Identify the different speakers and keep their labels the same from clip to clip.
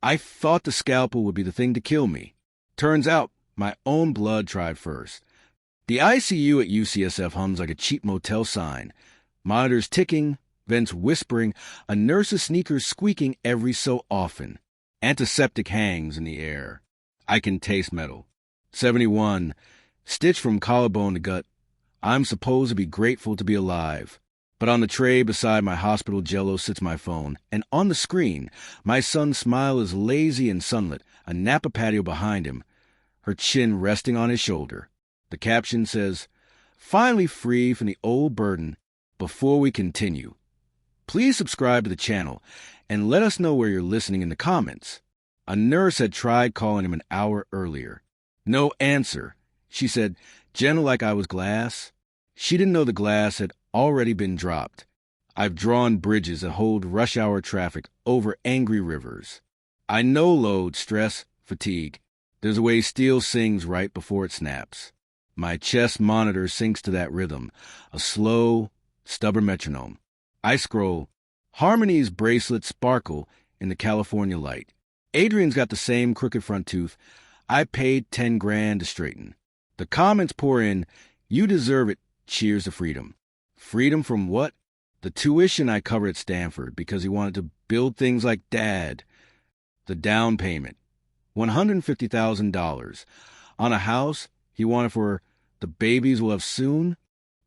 Speaker 1: I thought the scalpel would be the thing to kill me. Turns out, my own blood tried first. The ICU at UCSF hums like a cheap motel sign. Monitors ticking, vents whispering, a nurse's sneakers squeaking every so often. Antiseptic hangs in the air. I can taste metal. 71, stitched from collarbone to gut. I'm supposed to be grateful to be alive. But on the tray beside my hospital jello sits my phone, and on the screen, my son's smile is lazy and sunlit, a Napa patio behind him, her chin resting on his shoulder. The caption says, "Finally free from the old burden. Before we continue, please subscribe to the channel and let us know where you're listening in the comments." A nurse had tried calling him an hour earlier. No answer. She said, gentle like I was glass. She didn't know the glass had already been dropped. I've drawn bridges that hold rush hour traffic over angry rivers. I know load, stress, fatigue. There's a way steel sings right before it snaps. My chest monitor syncs to that rhythm, a slow, stubborn metronome. I scroll. Harmony's bracelets sparkle in the California light. Adrian's got the same crooked front tooth. I paid 10 grand to straighten. The comments pour in, "You deserve it. Cheers to freedom." Freedom from what? The tuition I covered at Stanford because he wanted to build things like Dad. The down payment, $150,000. On a house he wanted for the babies we'll have soon.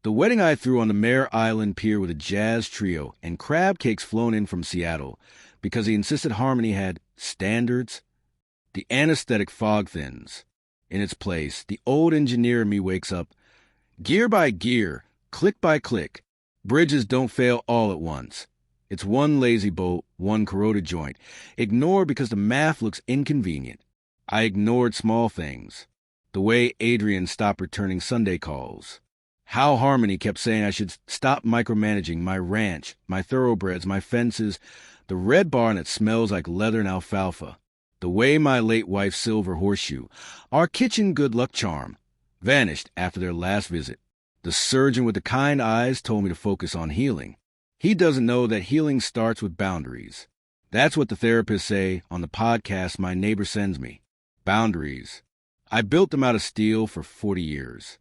Speaker 1: The wedding I threw on the Mare Island pier with a jazz trio and crab cakes flown in from Seattle because he insisted Harmony had standards. The anesthetic fog thins. In its place, the old engineer in me wakes up. Gear by gear, click by click. Bridges don't fail all at once. It's one lazy bolt, one corroded joint. Ignored because the math looks inconvenient. I ignored small things. The way Adrian stopped returning Sunday calls. How Harmony kept saying I should stop micromanaging my ranch, my thoroughbreds, my fences, the red barn that smells like leather and alfalfa. The way my late wife's silver horseshoe, our kitchen good luck charm, vanished after their last visit. The surgeon with the kind eyes told me to focus on healing. He doesn't know that healing starts with boundaries. That's what the therapists say on the podcast my neighbor sends me. Boundaries. I built them out of steel for 40 years.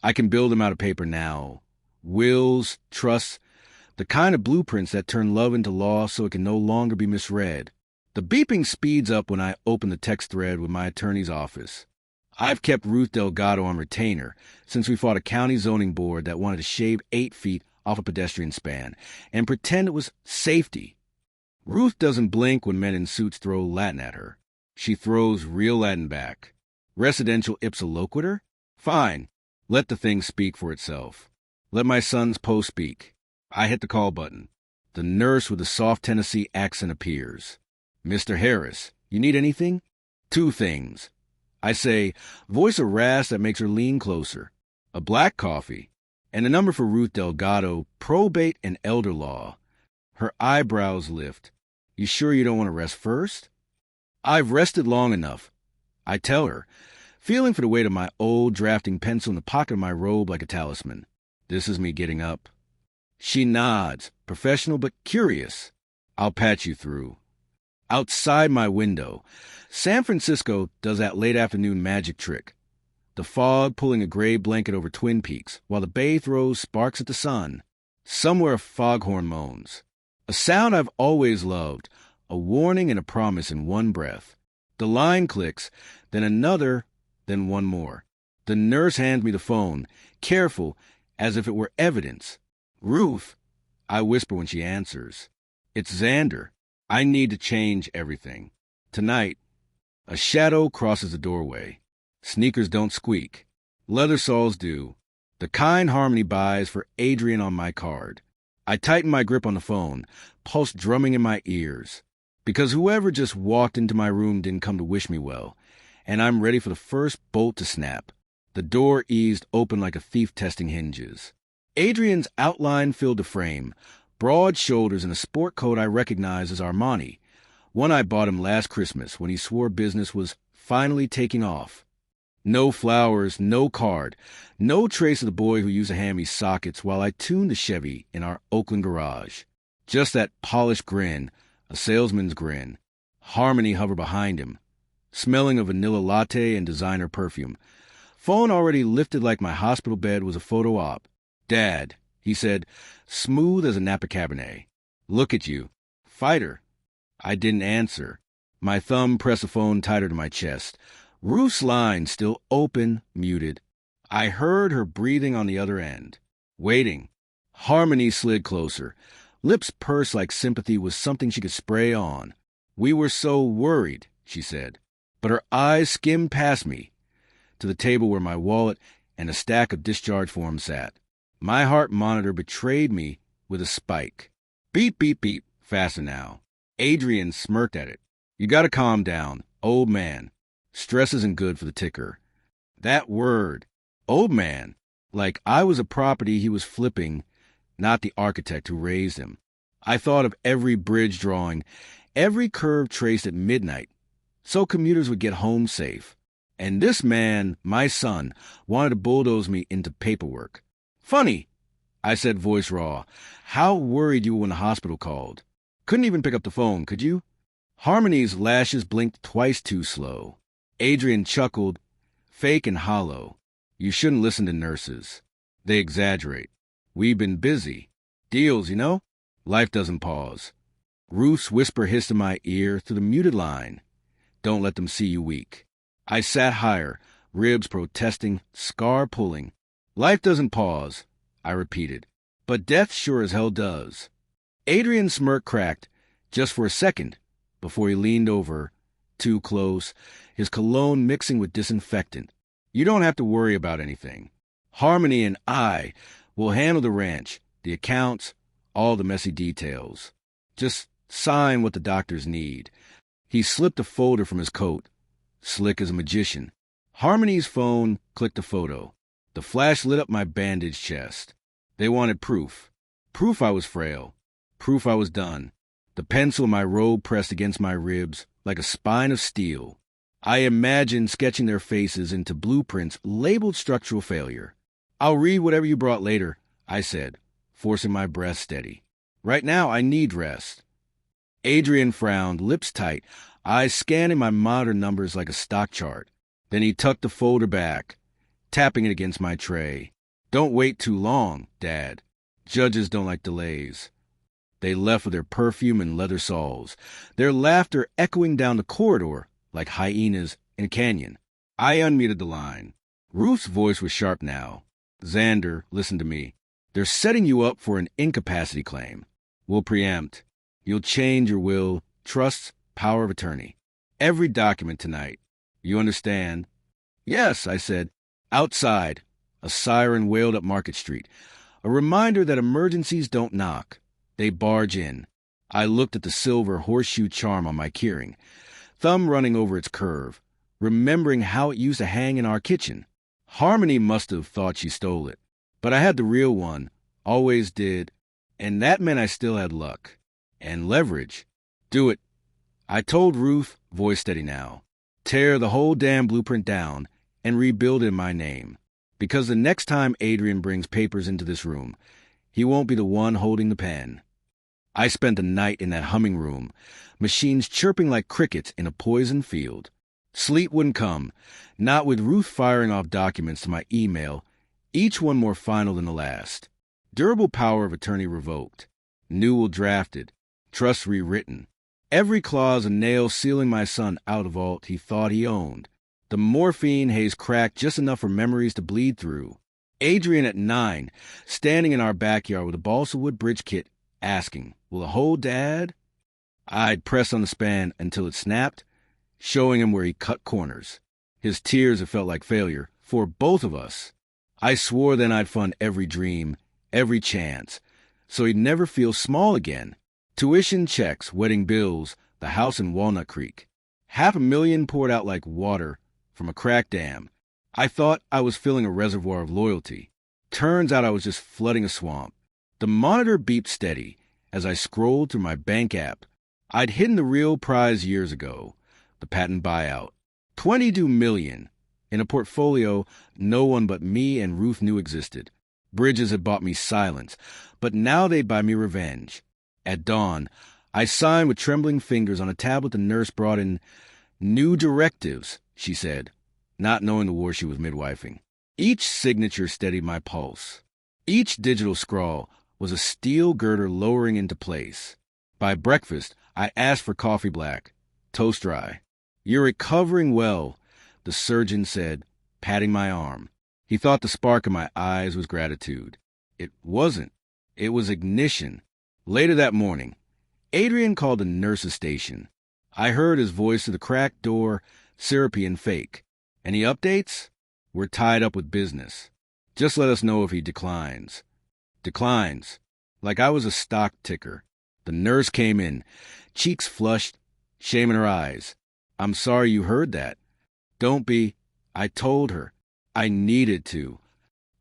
Speaker 1: I can build them out of paper now. Wills, trusts, the kind of blueprints that turn love into law so it can no longer be misread. The beeping speeds up when I open the text thread with my attorney's office. I've kept Ruth Delgado on retainer since we fought a county zoning board that wanted to shave 8 feet off a pedestrian span and pretend it was safety. Ruth doesn't blink when men in suits throw Latin at her. She throws real Latin back. Residential ipsa loquitur? Fine. Let the thing speak for itself. Let my son's post speak. I hit the call button. The nurse with the soft Tennessee accent appears. "Mr. Harris, you need anything?" 2 things. I say, voice a rasp that makes her lean closer. A black coffee. And a number for Ruth Delgado, probate and elder law. Her eyebrows lift. "You sure you don't want to rest first?" "I've rested long enough." I tell her, feeling for the weight of my old drafting pencil in the pocket of my robe like a talisman. This is me getting up. She nods, professional but curious. "I'll patch you through." Outside my window, San Francisco does that late afternoon magic trick. The fog pulling a gray blanket over Twin Peaks, while the bay throws sparks at the sun. Somewhere a foghorn moans. A sound I've always loved, a warning and a promise in one breath. The line clicks, then another, then one more. The nurse hands me the phone, careful, as if it were evidence. "Ruth," I whisper when she answers. "It's Xander. I need to change everything. Tonight." A shadow crosses the doorway. Sneakers don't squeak. Leather soles do. The kind Harmony buys for Adrian on my card. I tighten my grip on the phone, pulse drumming in my ears. Because whoever just walked into my room didn't come to wish me well, and I'm ready for the first bolt to snap. The door eased open like a thief testing hinges. Adrian's outline filled the frame, broad shoulders and a sport coat I recognize as Armani, one I bought him last Christmas when he swore business was finally taking off. No flowers, no card, no trace of the boy who used to hand me sockets while I tuned the Chevy in our Oakland garage. Just that polished grin, a salesman's grin. Harmony hovered behind him, smelling of vanilla latte and designer perfume. Phone already lifted like my hospital bed was a photo op. "Dad," he said, smooth as a Napa Cabernet. "Look at you. Fighter." I didn't answer. My thumb pressed the phone tighter to my chest. Ruth's line still open, muted. I heard her breathing on the other end. Waiting. Harmony slid closer. Lips pursed like sympathy was something she could spray on. "We were so worried," she said. But her eyes skimmed past me to the table where my wallet and a stack of discharge forms sat. My heart monitor betrayed me with a spike. Beep, beep, beep. Faster now. Adrian smirked at it. "You gotta calm down, old man. Stress isn't good for the ticker." That word, old man, like I was a property he was flipping, not the architect who raised him. I thought of every bridge drawing, every curve traced at midnight, so commuters would get home safe. And this man, my son, wanted to bulldoze me into paperwork. "Funny," I said, voice raw. "How worried you were when the hospital called. Couldn't even pick up the phone, could you?" Harmony's lashes blinked twice too slow. Adrian chuckled, fake and hollow. "You shouldn't listen to nurses. They exaggerate. We've been busy. Deals, you know? Life doesn't pause." Ruth's whisper hissed in my ear through the muted line. "Don't let them see you weak." I sat higher, ribs protesting, scar pulling. "Life doesn't pause," I repeated. "But death sure as hell does." Adrian's smirk cracked, just for a second, before he leaned over, too close, his cologne mixing with disinfectant. "You don't have to worry about anything. Harmony and I will handle the ranch, the accounts, all the messy details. Just sign what the doctors need." He slipped a folder from his coat, slick as a magician. Harmony's phone clicked a photo. The flash lit up my bandaged chest. They wanted proof. Proof I was frail. Proof I was done. The pencil in my robe pressed against my ribs like a spine of steel. I imagined sketching their faces into blueprints labeled structural failure. "I'll read whatever you brought later," I said, forcing my breath steady. "Right now, I need rest." Adrian frowned, lips tight, eyes scanning my monitor numbers like a stock chart. Then he tucked the folder back, tapping it against my tray. "Don't wait too long, Dad. Judges don't like delays." They left with their perfume and leather soles, their laughter echoing down the corridor like hyenas in a canyon. I unmuted the line. Ruth's voice was sharp now. "Xander, listen to me. They're setting you up for an incapacity claim. We'll preempt. You'll change your will, trusts, power of attorney. Every document tonight. You understand?" "Yes," I said. Outside, a siren wailed up Market Street, a reminder that emergencies don't knock. They barge in. I looked at the silver horseshoe charm on my keyring, thumb running over its curve, remembering how it used to hang in our kitchen. Harmony must have thought she stole it, but I had the real one, always did, and that meant I still had luck. And leverage. "Do it." I told Ruth, voice steady now. "Tear the whole damn blueprint down and rebuild it in my name. Because the next time Adrian brings papers into this room, he won't be the one holding the pen." I spent the night in that humming room, machines chirping like crickets in a poison field. Sleep wouldn't come, not with Ruth firing off documents to my email, each one more final than the last. Durable power of attorney revoked. Newell drafted. Trust rewritten. Every clause a nail sealing my son out of vault he thought he owned. The morphine haze cracked just enough for memories to bleed through. Adrian at 9, standing in our backyard with a balsa wood bridge kit, asking, "Will it hold, Dad?" I'd press on the span until it snapped, showing him where he cut corners. His tears had felt like failure, for both of us. I swore then I'd fund every dream, every chance, so he'd never feel small again. Tuition checks, wedding bills, the house in Walnut Creek. $500,000 poured out like water from a crack dam. I thought I was filling a reservoir of loyalty. Turns out I was just flooding a swamp. The monitor beeped steady as I scrolled through my bank app. I'd hidden the real prize years ago, the patent buyout. $22 million in a portfolio no one but me and Ruth knew existed. Bridges had bought me silence, but now they'd buy me revenge. At dawn, I signed with trembling fingers on a tablet the nurse brought in. New directives, she said, not knowing the war she was midwifing. Each signature steadied my pulse. Each digital scrawl was a steel girder lowering into place. By breakfast, I asked for coffee black, toast dry. You're recovering well, the surgeon said, patting my arm. He thought the spark in my eyes was gratitude. It wasn't. It was ignition. Later that morning, Adrian called the nurse's station. I heard his voice through the cracked door, syrupy and fake. Any updates? We're tied up with business. Just let us know if he declines. Declines. Like I was a stock ticker. The nurse came in, cheeks flushed, shame in her eyes. I'm sorry you heard that. Don't be. I told her. I needed to.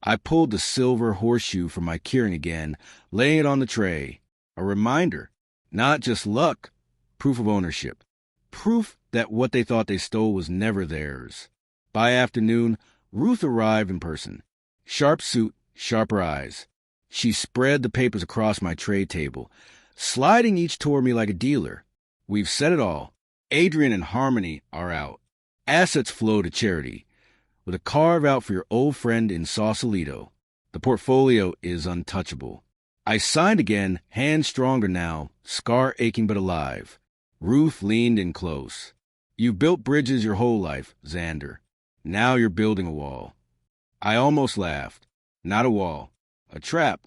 Speaker 1: I pulled the silver horseshoe from my keyring again, laying it on the tray. A reminder. Not just luck. Proof of ownership. Proof that what they thought they stole was never theirs. By afternoon, Ruth arrived in person. Sharp suit, sharper eyes. She spread the papers across my tray table, sliding each toward me like a dealer. We've said it all. Adrian and Harmony are out. Assets flow to charity, with a carve-out for your old friend in Sausalito. The portfolio is untouchable. I signed again, hands stronger now, scar aching but alive. Ruth leaned in close. You've built bridges your whole life, Xander. Now you're building a wall. I almost laughed. Not a wall. A trap.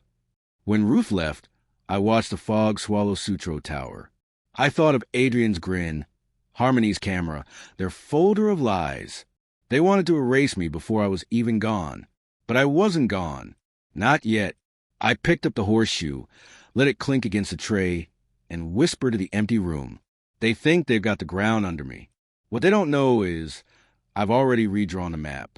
Speaker 1: When Ruth left, I watched the fog swallow Sutro Tower. I thought of Adrian's grin, Harmony's camera, their folder of lies. They wanted to erase me before I was even gone. But I wasn't gone. Not yet. I picked up the horseshoe, let it clink against the tray, and whispered to the empty room. They think they've got the ground under me. What they don't know is I've already redrawn the map.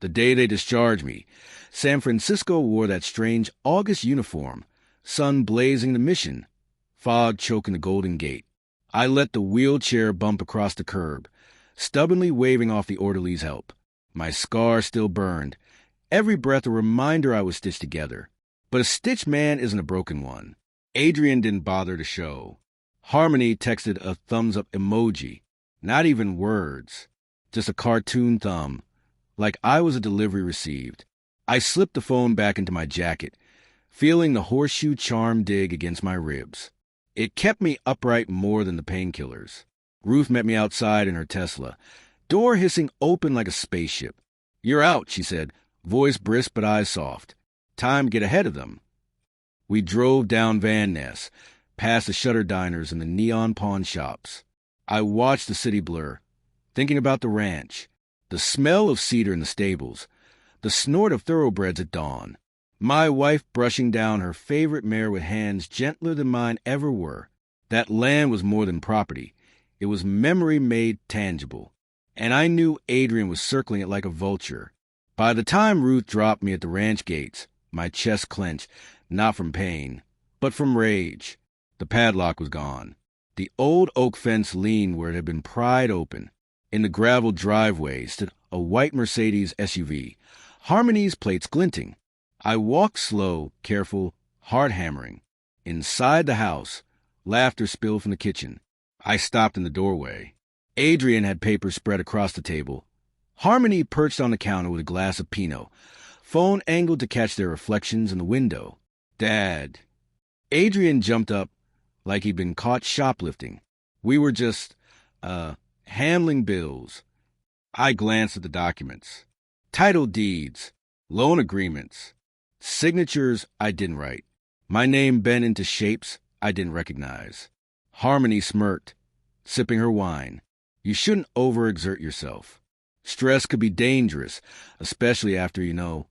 Speaker 1: The day they discharged me, San Francisco wore that strange August uniform, sun blazing the mission, fog choking the Golden Gate. I let the wheelchair bump across the curb, stubbornly waving off the orderly's help. My scar still burned, every breath a reminder I was stitched together. But a stitched man isn't a broken one. Adrian didn't bother to show. Harmony texted a thumbs-up emoji, not even words, just a cartoon thumb, like I was a delivery received. I slipped the phone back into my jacket, feeling the horseshoe charm dig against my ribs. It kept me upright more than the painkillers. Ruth met me outside in her Tesla, door hissing open like a spaceship. You're out, she said, voice brisk but eyes soft. Time to get ahead of them. We drove down Van Ness, past the shutter diners and the neon pawn shops. I watched the city blur, thinking about the ranch, the smell of cedar in the stables, the snort of thoroughbreds at dawn, my wife brushing down her favorite mare with hands gentler than mine ever were. That land was more than property. It was memory made tangible. And I knew Adrian was circling it like a vulture. By the time Ruth dropped me at the ranch gates, my chest clenched, not from pain, but from rage. The padlock was gone. The old oak fence leaned where it had been pried open. In the gravel driveway stood a white Mercedes SUV, Harmony's plates glinting. I walked slow, careful, hard hammering. Inside the house, laughter spilled from the kitchen. I stopped in the doorway. Adrian had papers spread across the table. Harmony perched on the counter with a glass of Pinot, phone angled to catch their reflections in the window. Dad. Adrian jumped up like he'd been caught shoplifting. We were just, handling bills. I glanced at the documents. Title deeds, loan agreements, signatures I didn't write. My name bent into shapes I didn't recognize. Harmony smirked, sipping her wine. You shouldn't overexert yourself. Stress could be dangerous, especially after you know.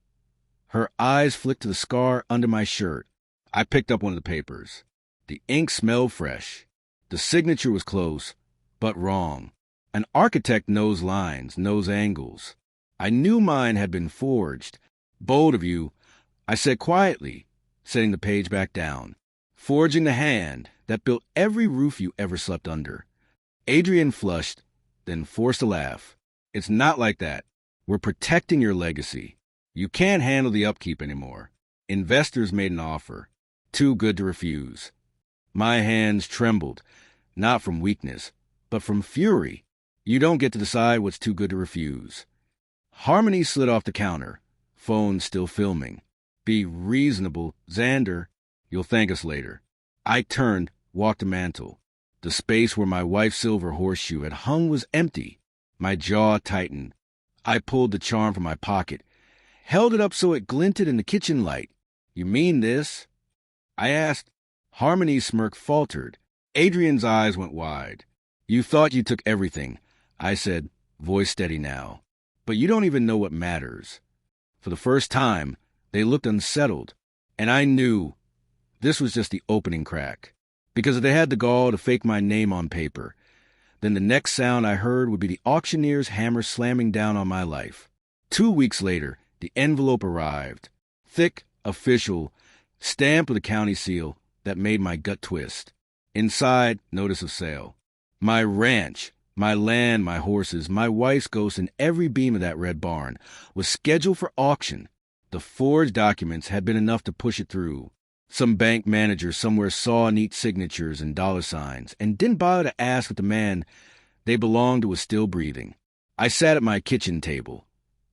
Speaker 1: Her eyes flicked to the scar under my shirt. I picked up one of the papers. The ink smelled fresh. The signature was close, but wrong. An architect knows lines, knows angles. I knew mine had been forged. Bold of you, I said quietly, setting the page back down. Forging the hand that built every roof you ever slept under. Adrian flushed, then forced a laugh. It's not like that. We're protecting your legacy. You can't handle the upkeep anymore. Investors made an offer. Too good to refuse. My hands trembled, not from weakness, but from fury. You don't get to decide what's too good to refuse. Harmony slid off the counter, phone still filming. Be reasonable, Xander. You'll thank us later. I turned, walked the mantel. The space where my wife's silver horseshoe had hung was empty. My jaw tightened. I pulled the charm from my pocket, held it up so it glinted in the kitchen light. You mean this? I asked. Harmony's smirk faltered. Adrian's eyes went wide. You thought you took everything, I said, voice steady now. But you don't even know what matters. For the first time, they looked unsettled, and I knew this was just the opening crack. Because if they had the gall to fake my name on paper, then the next sound I heard would be the auctioneer's hammer slamming down on my life. 2 weeks later, the envelope arrived. Thick, official, stamped with a county seal that made my gut twist. Inside, notice of sale. My ranch, my land, my horses, my wife's ghost, and every beam of that red barn was scheduled for auction. The forged documents had been enough to push it through. Some bank manager somewhere saw neat signatures and dollar signs and didn't bother to ask if the man they belonged to was still breathing. I sat at my kitchen table,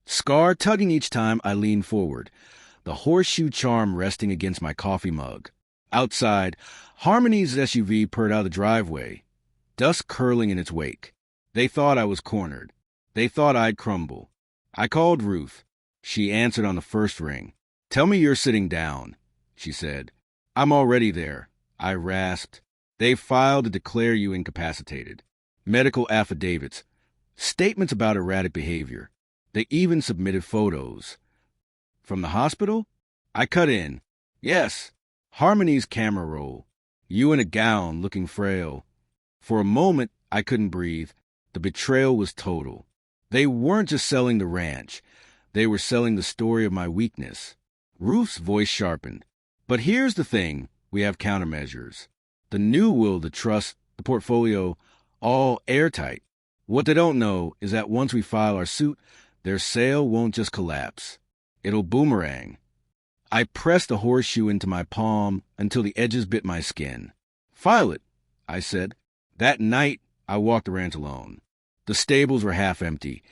Speaker 1: scar tugging each time I leaned forward, the horseshoe charm resting against my coffee mug. Outside, Harmony's SUV purred out of the driveway, dust curling in its wake. They thought I was cornered. They thought I'd crumble. I called Ruth. She answered on the first ring. Tell me you're sitting down, she said. I'm already there, I rasped. They filed to declare you incapacitated. Medical affidavits, statements about erratic behavior. They even submitted photos. From the hospital? I cut in. Yes, Harmony's camera roll. You in a gown, looking frail. For a moment, I couldn't breathe. The betrayal was total. They weren't just selling the ranch. They were selling the story of my weakness. Ruth's voice sharpened. But here's the thing, we have countermeasures. The new will, the trust, the portfolio, all airtight. What they don't know is that once we file our suit, their sale won't just collapse. It'll boomerang. I pressed the horseshoe into my palm until the edges bit my skin. File it, I said. That night, I walked the ranch alone. The stables were half empty.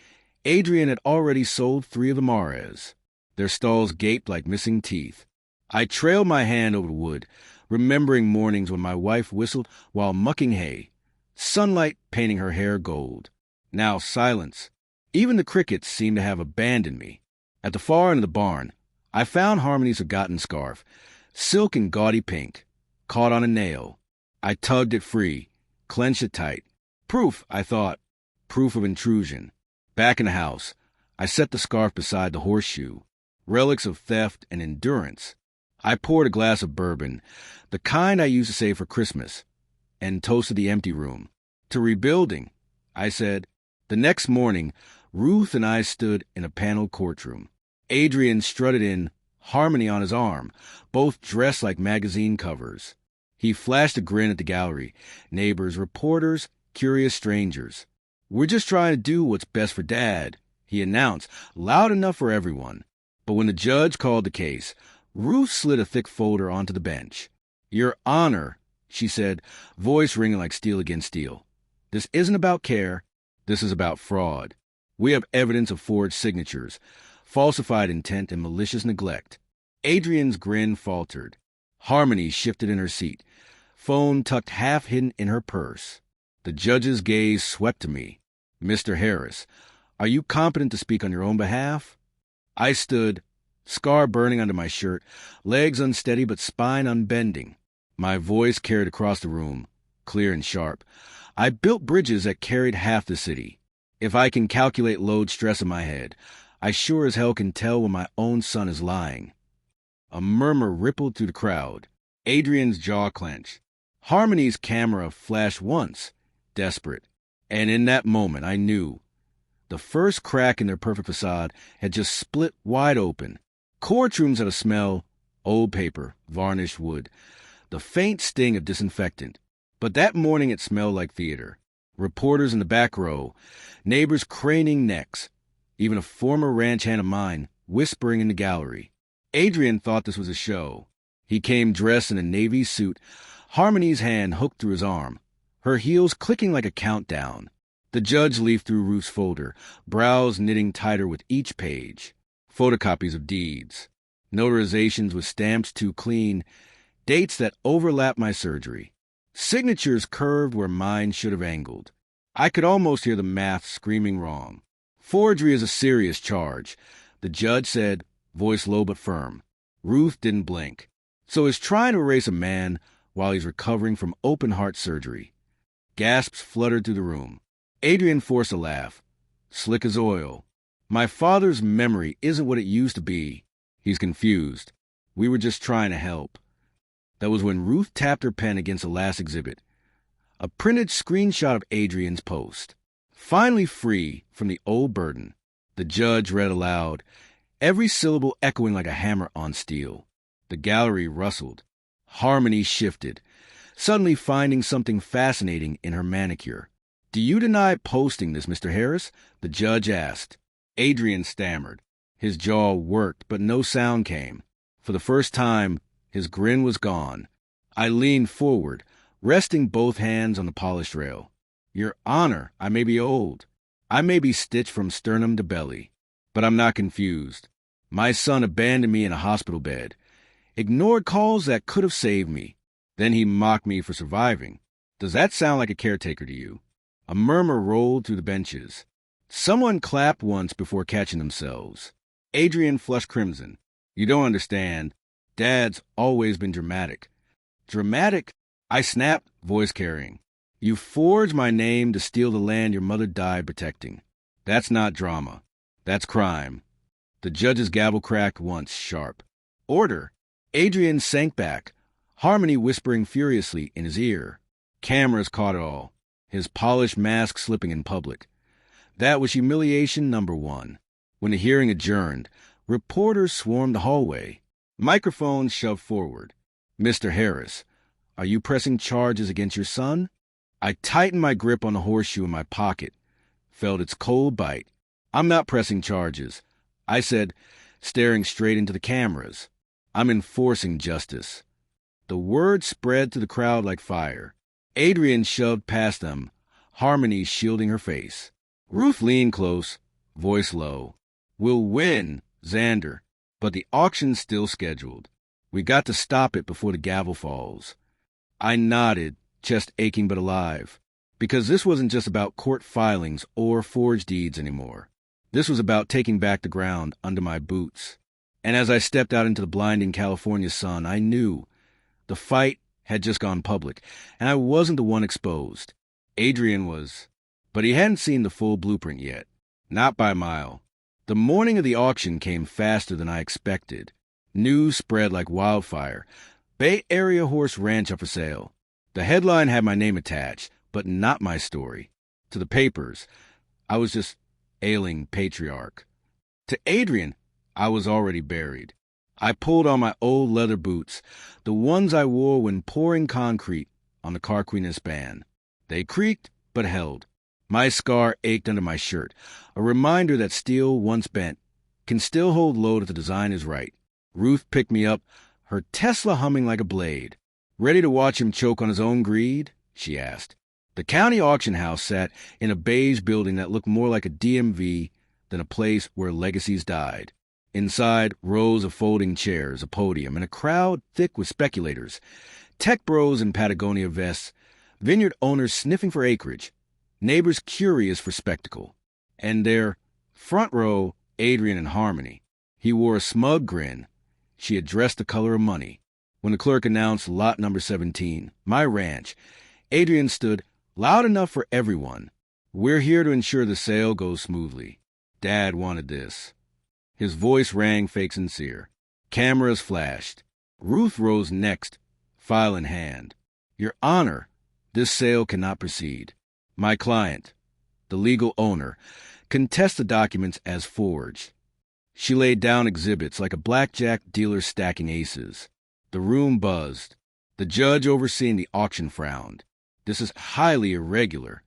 Speaker 1: Adrian had already sold 3 of the Mares. Their stalls gaped like missing teeth. I trailed my hand over the wood, remembering mornings when my wife whistled while mucking hay, sunlight painting her hair gold. Now silence. Even the crickets seemed to have abandoned me. At the far end of the barn, I found Harmony's forgotten scarf, silk and gaudy pink, caught on a nail. I tugged it free, clenched it tight. Proof, I thought. Proof of intrusion. Back in the house, I set the scarf beside the horseshoe, relics of theft and endurance. I poured a glass of bourbon, the kind I used to save for Christmas, and toasted the empty room. To rebuilding, I said. The next morning, Ruth and I stood in a paneled courtroom. Adrian strutted in, Harmony on his arm, both dressed like magazine covers. He flashed a grin at the gallery, neighbors, reporters, curious strangers. We're just trying to do what's best for Dad, he announced, loud enough for everyone. But when the judge called the case, Ruth slid a thick folder onto the bench. Your Honor, she said, voice ringing like steel against steel. This isn't about care. This is about fraud. We have evidence of forged signatures, falsified intent, and malicious neglect. Adrian's grin faltered. Harmony shifted in her seat, phone tucked half hidden in her purse. The judge's gaze swept to me. Mr. Harris, are you competent to speak on your own behalf? I stood, scar burning under my shirt, legs unsteady but spine unbending. My voice carried across the room, clear and sharp. I built bridges that carried half the city. If I can calculate load stress in my head, I sure as hell can tell when my own son is lying. A murmur rippled through the crowd. Adrian's jaw clenched. Harmony's camera flashed once, desperate. And in that moment, I knew. The first crack in their perfect facade had just split wide open. Courtrooms had a smell, old paper, varnished wood, the faint sting of disinfectant. But that morning it smelled like theater. Reporters in the back row, neighbors craning necks, even a former ranch hand of mine whispering in the gallery. Adrian thought this was a show. He came dressed in a navy suit, Harmony's hand hooked through his arm, her heels clicking like a countdown. The judge leafed through Ruth's folder, brows knitting tighter with each page. Photocopies of deeds, notarizations with stamps too clean, dates that overlapped my surgery. Signatures curved where mine should have angled. I could almost hear the math screaming wrong. Forgery is a serious charge, the judge said, voice low but firm. Ruth didn't blink. So he's trying to erase a man while he's recovering from open-heart surgery. Gasps fluttered through the room. Adrian forced a laugh. Slick as oil. My father's memory isn't what it used to be. He's confused. We were just trying to help. That was when Ruth tapped her pen against the last exhibit. A printed screenshot of Adrian's post. Finally free from the old burden, the judge read aloud, every syllable echoing like a hammer on steel. The gallery rustled. Harmony shifted, suddenly finding something fascinating in her manicure. "Do you deny posting this, Mr. Harris?" the judge asked. Adrian stammered. His jaw worked, but no sound came. For the first time, his grin was gone. I leaned forward, resting both hands on the polished rail. "Your Honor, I may be old. I may be stitched from sternum to belly. But I'm not confused. My son abandoned me in a hospital bed. Ignored calls that could have saved me. Then he mocked me for surviving. Does that sound like a caretaker to you?" A murmur rolled through the benches. Someone clapped once before catching themselves. Adrian flushed crimson. "You don't understand. Dad's always been dramatic." "Dramatic?" I snapped, voice carrying. "You forged my name to steal the land your mother died protecting. That's not drama. That's crime." The judge's gavel cracked once, sharp. "Order!" Adrian sank back, Harmony whispering furiously in his ear. Cameras caught it all, his polished mask slipping in public. That was humiliation number one. When the hearing adjourned, reporters swarmed the hallway. Microphones shoved forward. "Mr. Harris, are you pressing charges against your son?" I tightened my grip on the horseshoe in my pocket, felt its cold bite. "I'm not pressing charges," I said, staring straight into the cameras. "I'm enforcing justice." The word spread to the crowd like fire. Adrian shoved past them, Harmony shielding her face. Ruth leaned close, voice low. "We'll win, Xander, but the auction's still scheduled. We got to stop it before the gavel falls." I nodded, chest aching but alive, because this wasn't just about court filings or forged deeds anymore. This was about taking back the ground under my boots. And as I stepped out into the blinding California sun, I knew the fight had just gone public, and I wasn't the one exposed. Adrian was, but he hadn't seen the full blueprint yet. Not by a mile. The morning of the auction came faster than I expected. News spread like wildfire. Bay Area horse ranch up for sale. The headline had my name attached, but not my story. To the papers, I was just ailing patriarch. To Adrian, I was already buried. I pulled on my old leather boots, the ones I wore when pouring concrete on the Carquinez span. They creaked, but held. My scar ached under my shirt, a reminder that steel once bent can still hold load if the design is right. Ruth picked me up, her Tesla humming like a blade. "Ready to watch him choke on his own greed?" she asked. The county auction house sat in a beige building that looked more like a DMV than a place where legacies died. Inside, rows of folding chairs, a podium, and a crowd thick with speculators. Tech bros in Patagonia vests, vineyard owners sniffing for acreage, neighbors curious for spectacle. And there, front row, Adrian and Harmony. He wore a smug grin. She had dressed the color of money. When the clerk announced lot number 17, my ranch, Adrian stood loud enough for everyone. "We're here to ensure the sale goes smoothly. Dad wanted this." His voice rang fake sincere. Cameras flashed. Ruth rose next, file in hand. "Your Honor, this sale cannot proceed. My client, the legal owner, contests the documents as forged." She laid down exhibits like a blackjack dealer stacking aces. The room buzzed. The judge overseeing the auction frowned. "This is highly irregular."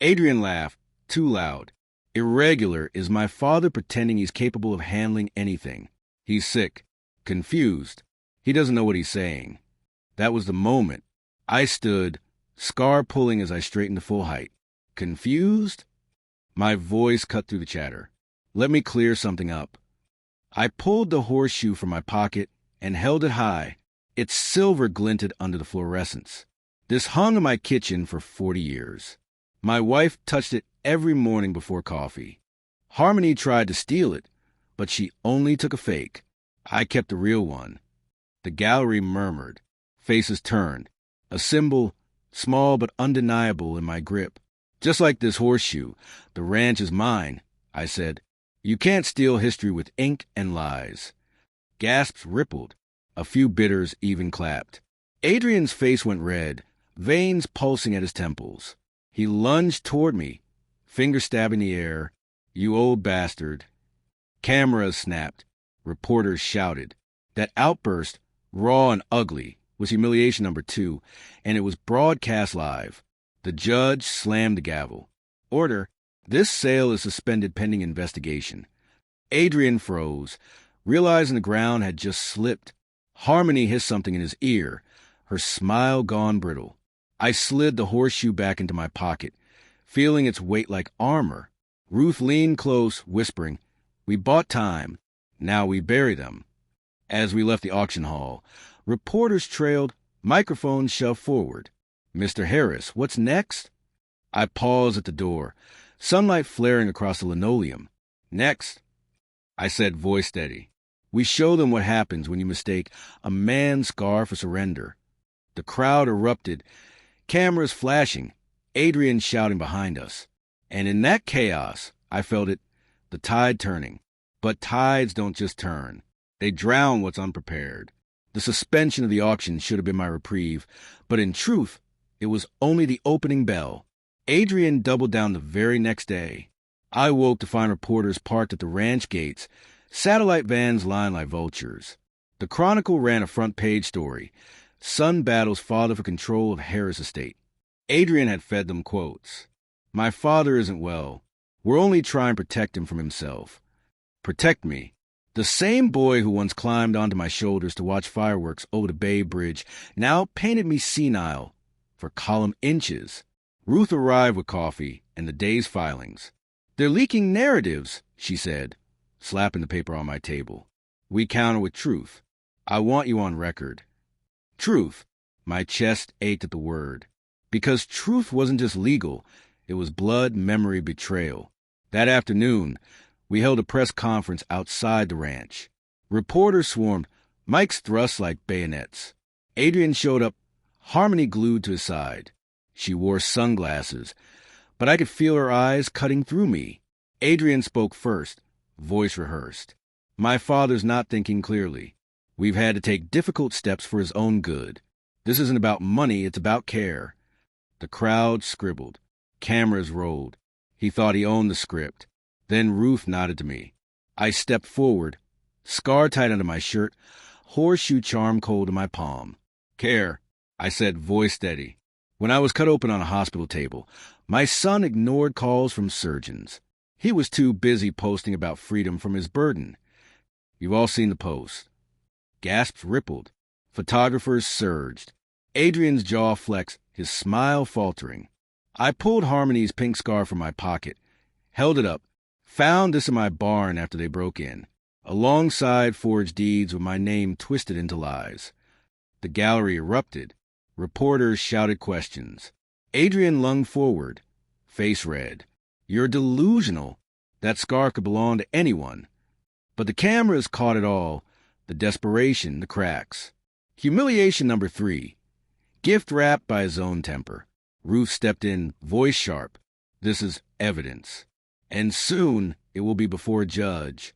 Speaker 1: Adrian laughed, too loud. "Irregular is my father pretending he's capable of handling anything. He's sick, confused. He doesn't know what he's saying." That was the moment. I stood, scar pulling as I straightened to full height. Confused? My voice cut through the chatter. Let me clear something up. I pulled the horseshoe from my pocket and held it high. Its silver glinted under the fluorescence. This hung in my kitchen for 40 years. My wife touched it every morning before coffee. Harmony tried to steal it, but she only took a fake. I kept the real one. The gallery murmured. Faces turned. A symbol, small but undeniable in my grip. Just like this horseshoe, the ranch is mine, I said. You can't steal history with ink and lies. Gasps rippled. A few bitters even clapped. Adrian's face went red, veins pulsing at his temples. He lunged toward me, finger stabbing the air. You old bastard. Cameras snapped. Reporters shouted. That outburst, raw and ugly, was humiliation number 2, and it was broadcast live. The judge slammed the gavel. Order. This sale is suspended pending investigation. Adrian froze, realizing the ground had just slipped. Harmony hissed something in his ear, her smile gone brittle. I slid the horseshoe back into my pocket, feeling its weight like armor. Ruth leaned close, whispering, "We bought time. Now we bury them." As we left the auction hall, reporters trailed, microphones shoved forward. "Mr. Harris, what's next?" I paused at the door, sunlight flaring across the linoleum. "Next," I said, voice steady. "We show them what happens when you mistake a man's scar for surrender." The crowd erupted, cameras flashing, Adrian shouting behind us. And in that chaos, I felt it, the tide turning. But tides don't just turn. They drown what's unprepared. The suspension of the auction should have been my reprieve, but in truth, it was only the opening bell. Adrian doubled down the very next day. I woke to find reporters parked at the ranch gates, satellite vans lined like vultures. The Chronicle ran a front-page story. Son battles father for control of Harris estate. Adrian had fed them quotes. "My father isn't well. We're only trying to protect him from himself." Protect me. The same boy who once climbed onto my shoulders to watch fireworks over the Bay Bridge now painted me senile for column inches. Ruth arrived with coffee and the day's filings. "They're leaking narratives," she said, slapping the paper on my table. "We counter with truth. I want you on record." Truth. My chest ached at the word. Because truth wasn't just legal, it was blood, memory, betrayal. That afternoon, we held a press conference outside the ranch. Reporters swarmed, mics thrust like bayonets. Adrian showed up, Harmony glued to his side. She wore sunglasses, but I could feel her eyes cutting through me. Adrian spoke first, voice rehearsed. "My father's not thinking clearly. We've had to take difficult steps for his own good. This isn't about money, it's about care." The crowd scribbled. Cameras rolled. He thought he owned the script. Then Ruth nodded to me. I stepped forward, scar tight under my shirt, horseshoe charm cold in my palm. "Care," I said, voice steady. When I was cut open on a hospital table, my son ignored calls from surgeons. He was too busy posting about freedom from his burden. You've all seen the post. Gasps rippled. Photographers surged. Adrian's jaw flexed, his smile faltering. I pulled Harmony's pink scarf from my pocket, held it up, found this in my barn after they broke in, alongside forged deeds with my name twisted into lies. The gallery erupted. Reporters shouted questions. Adrian lunged forward, face red. "You're delusional. That scar could belong to anyone." But the cameras caught it all, the desperation, the cracks. Humiliation number 3. Gift wrapped by his own temper. Ruth stepped in, voice sharp. "This is evidence. And soon it will be before a judge."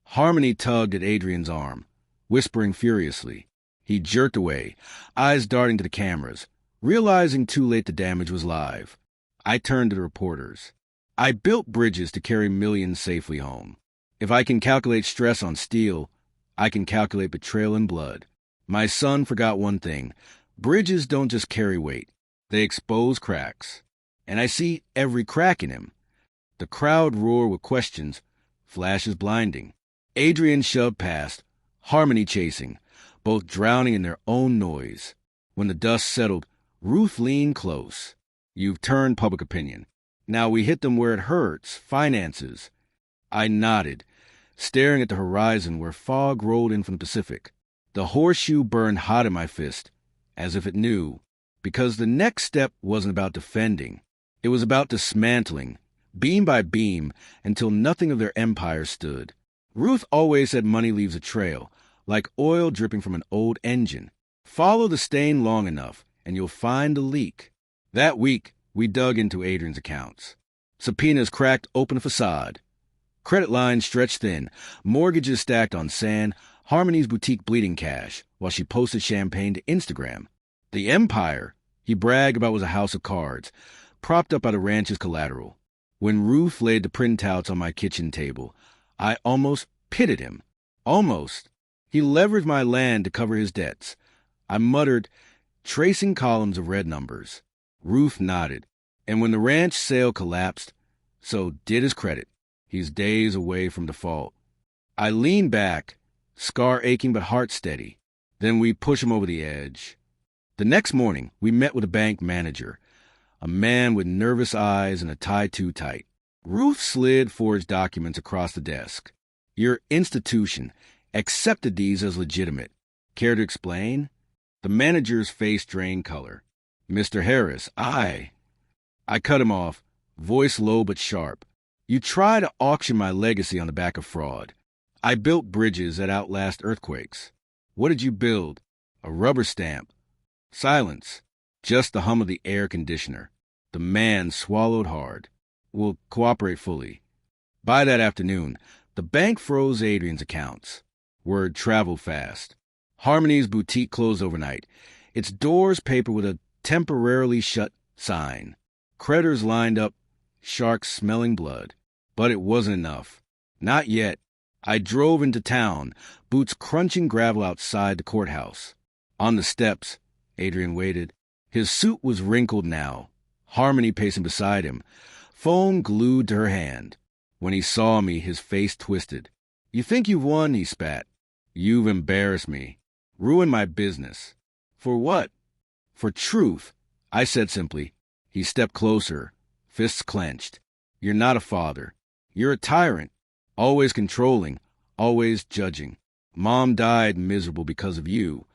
Speaker 1: Harmony tugged at Adrian's arm, whispering furiously. He jerked away, eyes darting to the cameras, realizing too late the damage was live. I turned to the reporters. I built bridges to carry millions safely home. If I can calculate stress on steel, I can calculate betrayal in blood. My son forgot one thing. Bridges don't just carry weight. They expose cracks. And I see every crack in him. The crowd roared with questions, flashes blinding. Adrian shoved past, Harmony chasing, both drowning in their own noise. When the dust settled, Ruth leaned close. You've turned public opinion. Now we hit them where it hurts, finances. I nodded, staring at the horizon where fog rolled in from the Pacific. The horseshoe burned hot in my fist, as if it knew, because the next step wasn't about defending. It was about dismantling, beam by beam, until nothing of their empire stood. Ruth always said money leaves a trail, like oil dripping from an old engine. Follow the stain long enough, and you'll find the leak. That week, we dug into Adrian's accounts. Subpoenas cracked open a facade. Credit lines stretched thin, mortgages stacked on sand, Harmony's boutique bleeding cash, while she posted champagne to Instagram. The empire, he bragged about, was a house of cards, propped up by the ranch's collateral. When Ruth laid the printouts on my kitchen table, I almost pitied him. Almost. He leveraged my land to cover his debts. I muttered, tracing columns of red numbers. Ruth nodded, and when the ranch sale collapsed, so did his credit. He's days away from default. I leaned back, scar aching but heart steady. Then we push him over the edge. The next morning, we met with a bank manager, a man with nervous eyes and a tie too tight. Ruth slid forged documents across the desk. Your institution accepted these as legitimate. Care to explain? The manager's face drained color. Mr. Harris, I cut him off, voice low but sharp. You try to auction my legacy on the back of fraud. I built bridges that outlast earthquakes. What did you build? A rubber stamp. Silence. Just the hum of the air conditioner. The man swallowed hard. We'll cooperate fully. By that afternoon, the bank froze Adrian's accounts. Word traveled fast. Harmony's boutique closed overnight, its doors papered with a temporarily shut sign. Creditors lined up, sharks smelling blood. But it wasn't enough. Not yet. I drove into town, boots crunching gravel outside the courthouse. On the steps, Adrian waited. His suit was wrinkled now, Harmony pacing beside him, phone glued to her hand. When he saw me, his face twisted. You think you've won, he spat. You've embarrassed me. Ruined my business. For what? For truth, I said simply. He stepped closer, fists clenched. You're not a father. You're a tyrant. Always controlling, always judging. Mom died miserable because of you.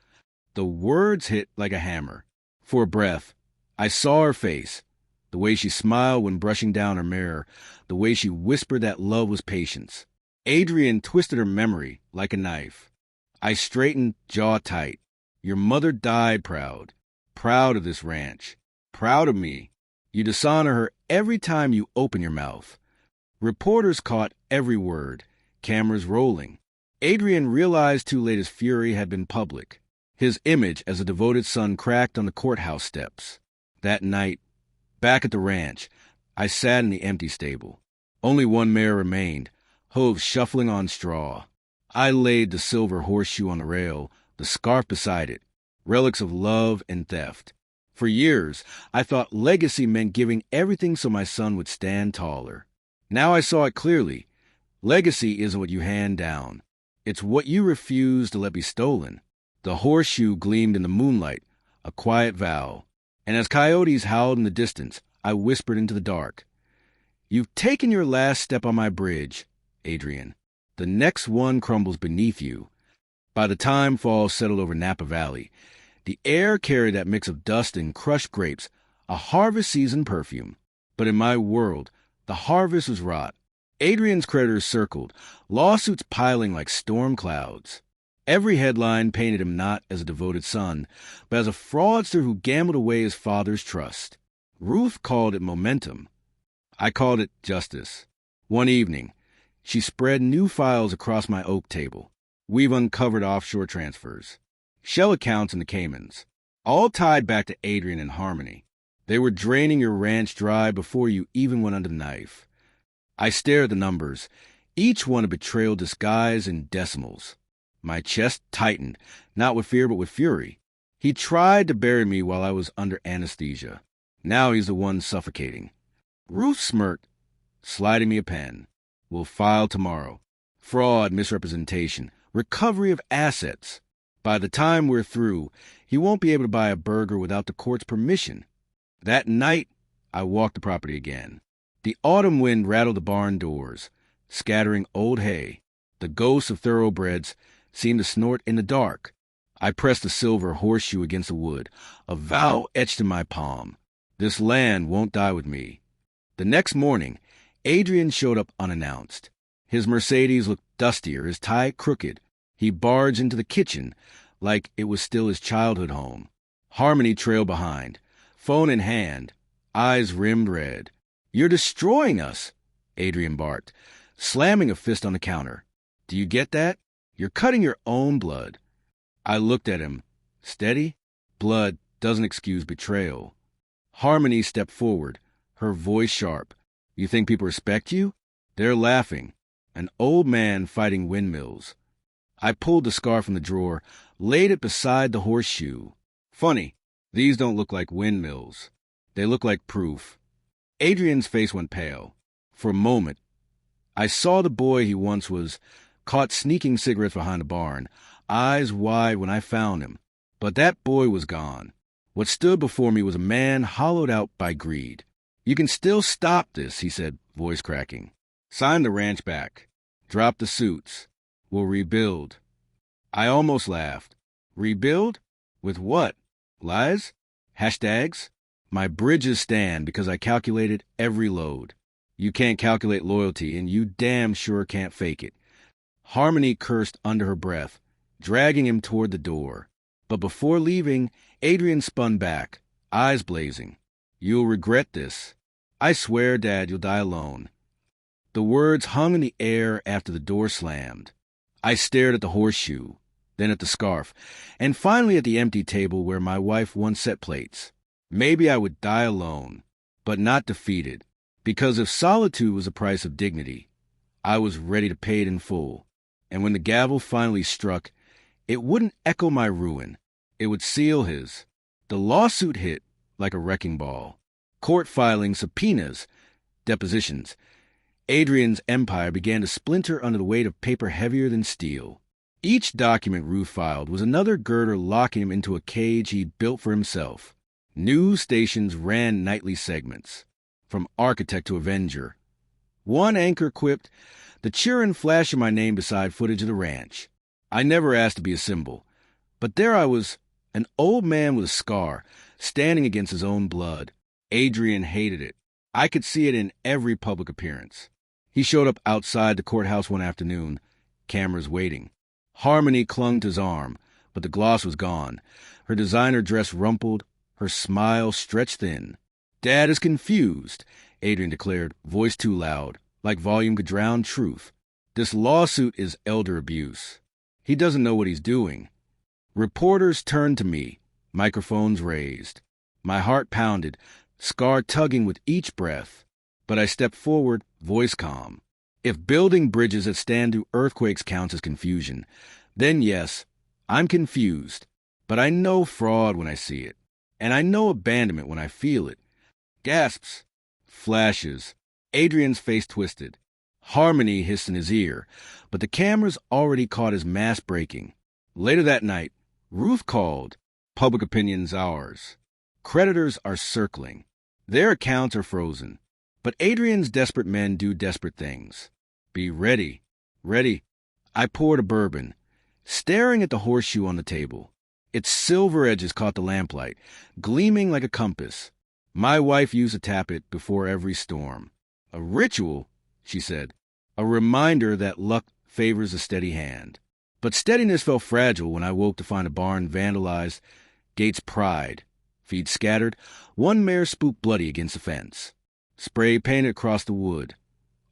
Speaker 1: The words hit like a hammer. For a breath, I saw her face, the way she smiled when brushing down her mirror, the way she whispered that love was patience. Adrian twisted her memory like a knife. I straightened, jaw tight. Your mother died proud. Proud of this ranch. Proud of me. You dishonor her every time you open your mouth. Reporters caught every word, cameras rolling. Adrian realized too late his fury had been public. His image as a devoted son cracked on the courthouse steps. That night, back at the ranch, I sat in the empty stable. Only one mare remained, hooves shuffling on straw. I laid the silver horseshoe on the rail, the scarf beside it, relics of love and theft. For years, I thought legacy meant giving everything so my son would stand taller. Now I saw it clearly. Legacy isn't what you hand down. It's what you refuse to let be stolen. The horseshoe gleamed in the moonlight, a quiet vow. And as coyotes howled in the distance, I whispered into the dark. You've taken your last step on my bridge, Adrian. The next one crumbles beneath you. By the time fall settled over Napa Valley, the air carried that mix of dust and crushed grapes, a harvest season perfume. But in my world, the harvest was rot. Adrian's creditors circled, lawsuits piling like storm clouds. Every headline painted him not as a devoted son, but as a fraudster who gambled away his father's trust. Ruth called it momentum. I called it justice. One evening, she spread new files across my oak table. We've uncovered offshore transfers, shell accounts in the Caymans, all tied back to Adrian and Harmony. They were draining your ranch dry before you even went under the knife. I stared at the numbers, each one a betrayal disguised in decimals. My chest tightened, not with fear but with fury. He tried to bury me while I was under anesthesia. Now he's the one suffocating. Ruth smirked, sliding me a pen. We'll file tomorrow. Fraud, misrepresentation, recovery of assets. By the time we're through, he won't be able to buy a burger without the court's permission. That night, I walked the property again. The autumn wind rattled the barn doors, scattering old hay. The ghosts of thoroughbreds seemed to snort in the dark. I pressed the silver horseshoe against the wood, a vow etched in my palm. This land won't die with me. The next morning, Adrian showed up unannounced. His Mercedes looked dustier, his tie crooked. He barged into the kitchen like it was still his childhood home. Harmony trailed behind, phone in hand, eyes rimmed red. "You're destroying us," Adrian barked, slamming a fist on the counter. "Do you get that? You're cutting your own blood." I looked at him. Steady? Blood doesn't excuse betrayal. Harmony stepped forward, her voice sharp. "You think people respect you? They're laughing. An old man fighting windmills." I pulled the scarf from the drawer, laid it beside the horseshoe. "Funny, these don't look like windmills. They look like proof." Adrian's face went pale. For a moment, I saw the boy he once was, caught sneaking cigarettes behind the barn, eyes wide when I found him. But that boy was gone. What stood before me was a man hollowed out by greed. "You can still stop this," he said, voice cracking. "Sign the ranch back. Drop the suits. We'll rebuild." I almost laughed. Rebuild? With what? Lies? Hashtags? My bridges stand because I calculated every load. You can't calculate loyalty, and you damn sure can't fake it. Harmony cursed under her breath, dragging him toward the door. But before leaving, Adrian spun back, eyes blazing. "You'll regret this. I swear, Dad, you'll die alone." The words hung in the air after the door slammed. I stared at the horseshoe, then at the scarf, and finally at the empty table where my wife once set plates. Maybe I would die alone, but not defeated, because if solitude was the price of dignity, I was ready to pay it in full. And when the gavel finally struck, it wouldn't echo my ruin. It would seal his. The lawsuit hit like a wrecking ball. Court filings, subpoenas, depositions. Adrian's empire began to splinter under the weight of paper heavier than steel. Each document Ruth filed was another girder locking him into a cage he'd built for himself. News stations ran nightly segments, from architect to avenger. One anchor quipped, the cheering flash of my name beside footage of the ranch. I never asked to be a symbol, but there I was, an old man with a scar, standing against his own blood. Adrian hated it. I could see it in every public appearance. He showed up outside the courthouse one afternoon, cameras waiting. Harmony clung to his arm, but the gloss was gone. Her designer dress rumpled, her smile stretched thin. "Dad is confused," Adrian declared, voice too loud, like volume could drown truth. "This lawsuit is elder abuse. He doesn't know what he's doing." Reporters turned to me, microphones raised. My heart pounded, scar tugging with each breath. But I stepped forward, voice calm. If building bridges that stand through earthquakes counts as confusion, then yes, I'm confused. But I know fraud when I see it. And I know abandonment when I feel it. Gasps. Flashes. Adrian's face twisted. Harmony hissed in his ear, but the cameras already caught his mask breaking. Later that night, Ruth called. Public opinion's ours. Creditors are circling. Their accounts are frozen. But Adrian's desperate men do desperate things. Be ready. Ready. I poured a bourbon, staring at the horseshoe on the table. Its silver edges caught the lamplight, gleaming like a compass. My wife used to tap it before every storm. "A ritual," she said. "A reminder that luck favors a steady hand." But steadiness felt fragile when I woke to find a barn vandalized, gates pried, feet scattered, one mare spooked bloody against the fence. Spray painted across the wood.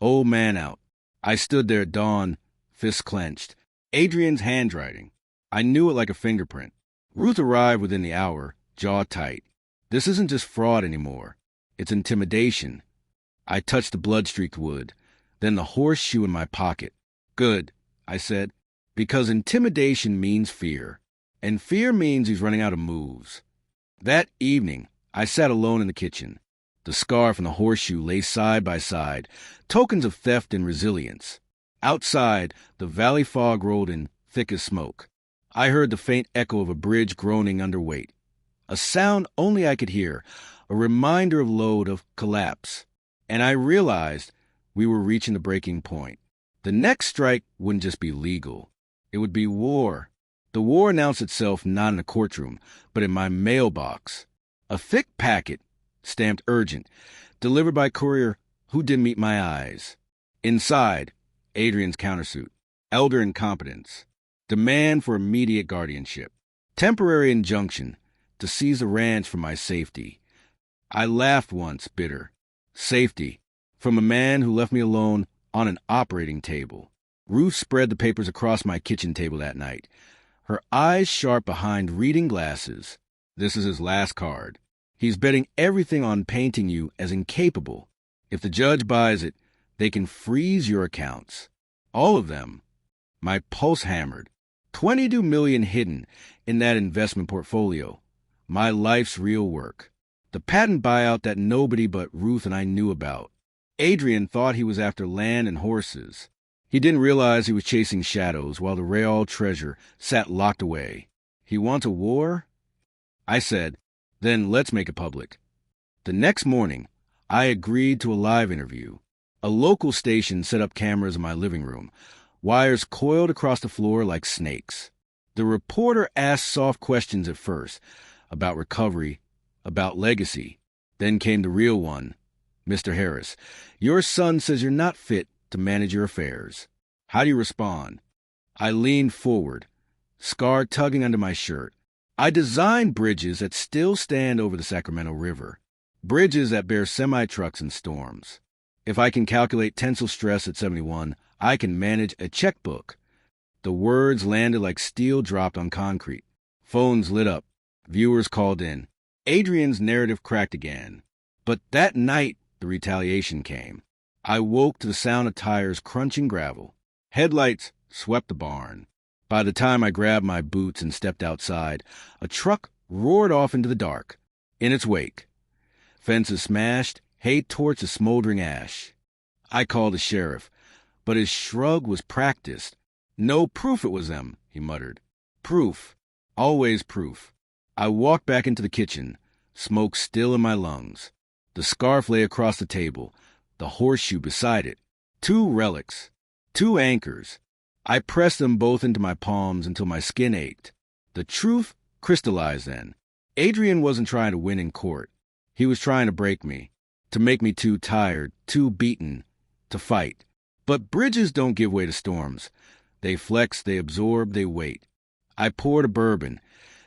Speaker 1: Old man out. I stood there at dawn, fists clenched. Adrian's handwriting. I knew it like a fingerprint. Ruth arrived within the hour, jaw tight. This isn't just fraud anymore. It's intimidation. I touched the blood-streaked wood, then the horseshoe in my pocket. "Good," I said, "because intimidation means fear, and fear means he's running out of moves." That evening, I sat alone in the kitchen. The scarf and the horseshoe lay side by side, tokens of theft and resilience. Outside, the valley fog rolled in thick as smoke. I heard the faint echo of a bridge groaning under weight. A sound only I could hear, a reminder of load, of collapse. And I realized we were reaching the breaking point. The next strike wouldn't just be legal. It would be war. The war announced itself not in a courtroom, but in my mailbox. A thick packet, stamped urgent, delivered by courier who didn't meet my eyes. Inside, Adrian's countersuit, elder incompetence, demand for immediate guardianship, temporary injunction to seize the ranch for my safety. I laughed once, bitter. Safety, from a man who left me alone on an operating table. Ruth spread the papers across my kitchen table that night, her eyes sharp behind reading glasses. This is his last card. He's betting everything on painting you as incapable. If the judge buys it, they can freeze your accounts. All of them. My pulse hammered. 22 million hidden in that investment portfolio. My life's real work. The patent buyout that nobody but Ruth and I knew about. Adrian thought he was after land and horses. He didn't realize he was chasing shadows while the real treasure sat locked away. He wants a war? I said, then let's make it public. The next morning, I agreed to a live interview. A local station set up cameras in my living room, wires coiled across the floor like snakes. The reporter asked soft questions at first, about recovery, about legacy. Then came the real one. Mr. Harris, your son says you're not fit to manage your affairs. How do you respond? I leaned forward, scar tugging under my shirt. I designed bridges that still stand over the Sacramento River, bridges that bear semi-trucks in storms. If I can calculate tensile stress at 71, I can manage a checkbook. The words landed like steel dropped on concrete. Phones lit up. Viewers called in. Adrian's narrative cracked again. But that night, the retaliation came. I woke to the sound of tires crunching gravel. Headlights swept the barn. By the time I grabbed my boots and stepped outside, a truck roared off into the dark. In its wake, fences smashed, hay torched to smoldering ash. I called the sheriff, but his shrug was practiced. No proof it was them, he muttered. Proof. Always proof. I walked back into the kitchen, smoke still in my lungs. The scarf lay across the table, the horseshoe beside it. 2 relics, 2 anchors. I pressed them both into my palms until my skin ached. The truth crystallized then. Adrian wasn't trying to win in court. He was trying to break me, to make me too tired, too beaten, to fight. But bridges don't give way to storms. They flex, they absorb, they wait. I poured a bourbon,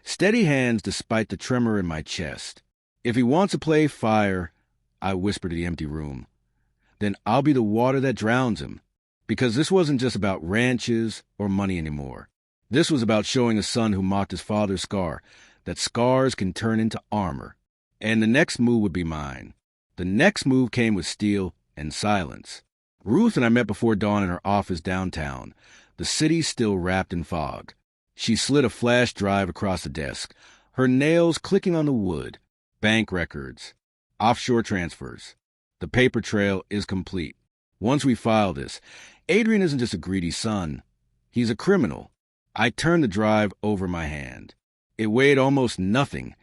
Speaker 1: steady hands despite the tremor in my chest. If he wants to play fire, I whispered to the empty room, then I'll be the water that drowns him. Because this wasn't just about ranches or money anymore. This was about showing a son who mocked his father's scar that scars can turn into armor. And the next move would be mine. The next move came with steel and silence. Ruth and I met before dawn in her office downtown, the city still wrapped in fog. She slid a flash drive across the desk, her nails clicking on the wood. Bank records, offshore transfers. The paper trail is complete. Once we file this, Adrian isn't just a greedy son. He's a criminal. I turned the drive over my hand. It weighed almost nothing,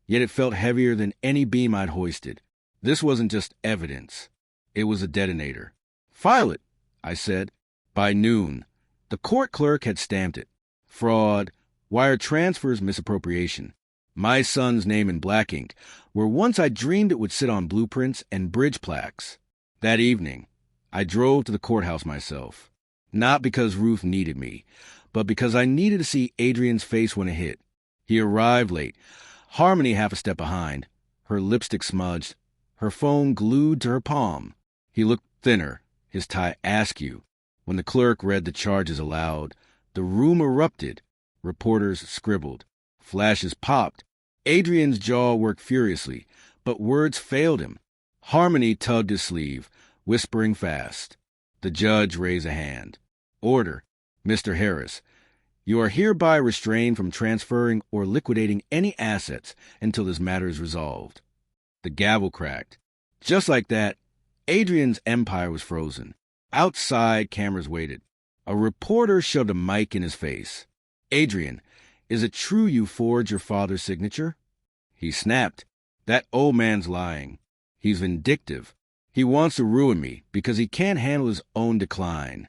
Speaker 1: yet it felt heavier than any beam I'd hoisted. This wasn't just evidence. It was a detonator. File it, I said. By noon, the court clerk had stamped it. Fraud, wire transfers, misappropriation. My son's name in black ink, where once I dreamed it would sit on blueprints and bridge plaques. That evening, I drove to the courthouse myself. Not because Ruth needed me, but because I needed to see Adrian's face when it hit. He arrived late, Harmony half a step behind, her lipstick smudged, her phone glued to her palm. He looked thinner, his tie askew. When the clerk read the charges aloud, the room erupted. Reporters scribbled. Flashes popped. Adrian's jaw worked furiously, but words failed him. Harmony tugged his sleeve, whispering fast. The judge raised a hand. Order, Mr. Harris. You are hereby restrained from transferring or liquidating any assets until this matter is resolved. The gavel cracked. Just like that, Adrian's empire was frozen. Outside, cameras waited. A reporter shoved a mic in his face. "Adrian, is it true you forged your father's signature?" He snapped. "That old man's lying. He's vindictive. He wants to ruin me because he can't handle his own decline.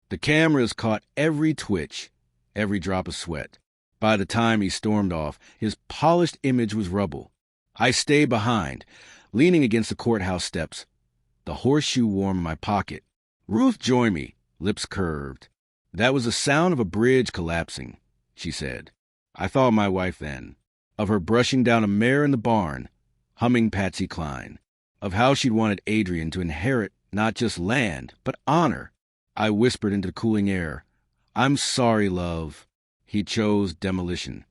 Speaker 1: The cameras caught every twitch, every drop of sweat. By the time he stormed off, his polished image was rubble. I stayed behind, leaning against the courthouse steps, the horseshoe warm in my pocket. Ruth joined me, lips curved. "That was the sound of a bridge collapsing," she said. I thought of my wife then, of her brushing down a mare in the barn, humming Patsy Cline, of how she'd wanted Adrian to inherit not just land, but honor. I whispered into the cooling air, "I'm sorry, love." He chose demolition.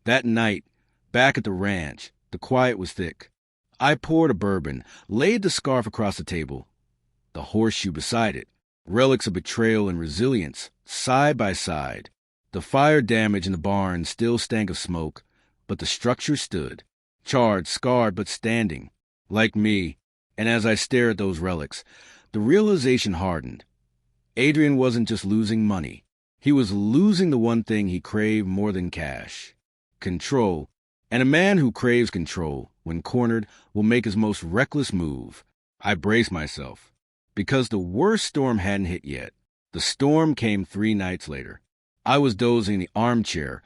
Speaker 1: That night, back at the ranch, the quiet was thick. I poured a bourbon, laid the scarf across the table, the horseshoe beside it, relics of betrayal and resilience, side by side. The fire damage in the barn still stank of smoke, but the structure stood, charred, scarred, but standing, like me. And as I stared at those relics, the realization hardened. Adrian wasn't just losing money. He was losing the one thing he craved more than cash: control. And a man who craves control, when cornered, will make his most reckless move. I braced myself, because the worst storm hadn't hit yet. The storm came 3 nights later. I was dozing in the armchair,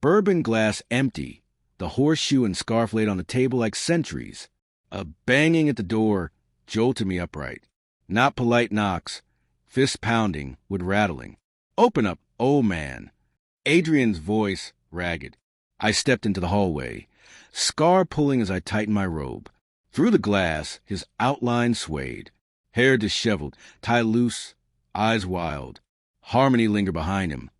Speaker 1: bourbon glass empty, the horseshoe and scarf laid on the table like sentries. A banging at the door jolted me upright. Not polite knocks, fist pounding, wood rattling. "Open up, old man." Adrian's voice ragged. I stepped into the hallway, scar pulling as I tightened my robe. Through the glass, his outline swayed. Hair disheveled, tie loose, eyes wild. Harmony lingered behind him,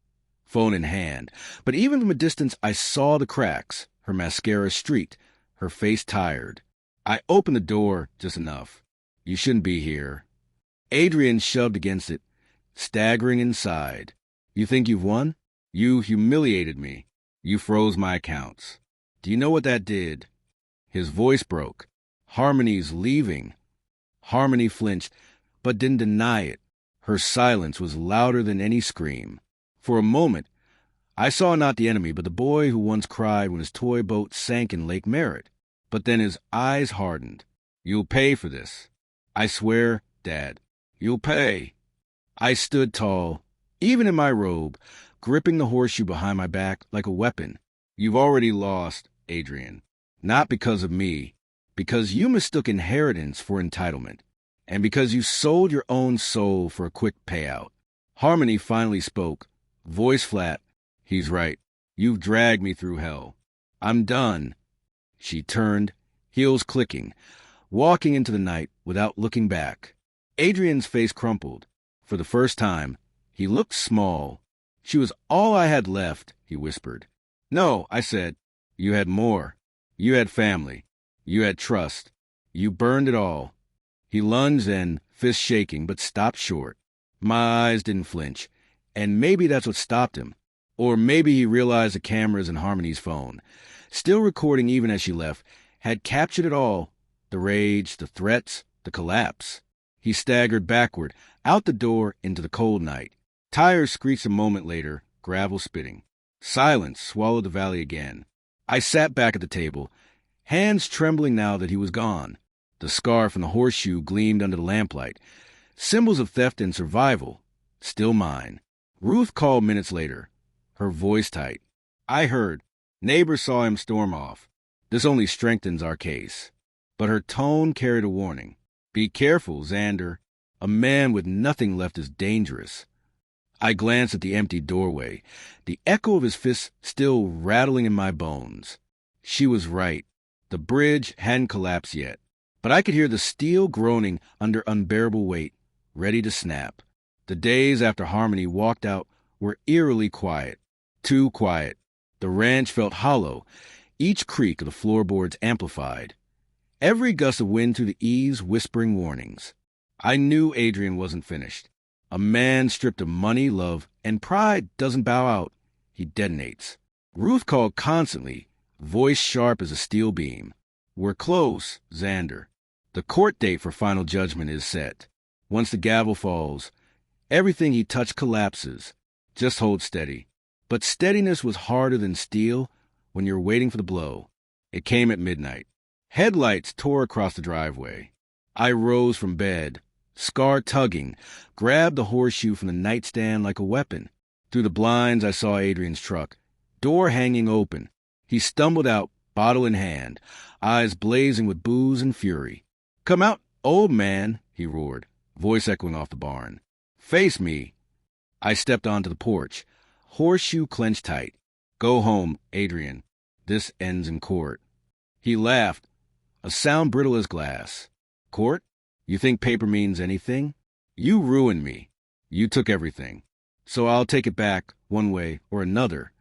Speaker 1: phone in hand. But even from a distance, I saw the cracks, her mascara streaked, her face tired. I opened the door just enough. "You shouldn't be here." Adrian shoved against it, staggering inside. "You think you've won? You humiliated me. You froze my accounts. Do you know what that did?" His voice broke. "Harmony's leaving." Harmony flinched, but didn't deny it. Her silence was louder than any scream. For a moment, I saw not the enemy, but the boy who once cried when his toy boat sank in Lake Merritt. But then his eyes hardened. "You'll pay for this." "I swear, Dad, you'll pay." I stood tall, even in my robe, gripping the horseshoe behind my back like a weapon. "You've already lost, Adrian. Not because of me, because you mistook inheritance for entitlement, and because you sold your own soul for a quick payout." Harmony finally spoke, voice flat. "He's right. You've dragged me through hell. I'm done." She turned, heels clicking, walking into the night without looking back. Adrian's face crumpled. For the first time, he looked small. "She was all I had left," he whispered. "No," I said. "You had more. You had family. You had trust. You burned it all." He lunged then, fist shaking, but stopped short. My eyes didn't flinch, and maybe that's what stopped him. Or maybe he realized the cameras in Harmony's phone, still recording even as she left, had captured it all: the rage, the threats, the collapse. He staggered backward, out the door into the cold night. Tires screeched a moment later, gravel spitting. Silence swallowed the valley again. I sat back at the table, hands trembling now that he was gone. The scarf and the horseshoe gleamed under the lamplight, symbols of theft and survival, still mine. Ruth called minutes later, her voice tight. "I heard. Neighbors saw him storm off. This only strengthens our case." But her tone carried a warning. "Be careful, Xander. A man with nothing left is dangerous." I glanced at the empty doorway, the echo of his fist still rattling in my bones. She was right. The bridge hadn't collapsed yet, but I could hear the steel groaning under unbearable weight, ready to snap. The days after Harmony walked out were eerily quiet. Too quiet. The ranch felt hollow, each creak of the floorboards amplified. Every gust of wind through the eaves whispering warnings. I knew Adrian wasn't finished. A man stripped of money, love, and pride doesn't bow out. He detonates. Ruth called constantly, voice sharp as a steel beam. "We're close, Xander. The court date for final judgment is set. Once the gavel falls, everything he touched collapses. Just hold steady." But steadiness was harder than steel when you're waiting for the blow. It came at midnight. Headlights tore across the driveway. I rose from bed, scar tugging, grabbed the horseshoe from the nightstand like a weapon. Through the blinds, I saw Adrian's truck, door hanging open. He stumbled out, bottle in hand, eyes blazing with booze and fury. "Come out, old man," he roared, voice echoing off the barn. "Face me." I stepped onto the porch, horseshoe clenched tight. "Go home, Adrian. This ends in court." He laughed, a sound brittle as glass. "Court? You think paper means anything? You ruined me. You took everything. So I'll take it back, one way or another."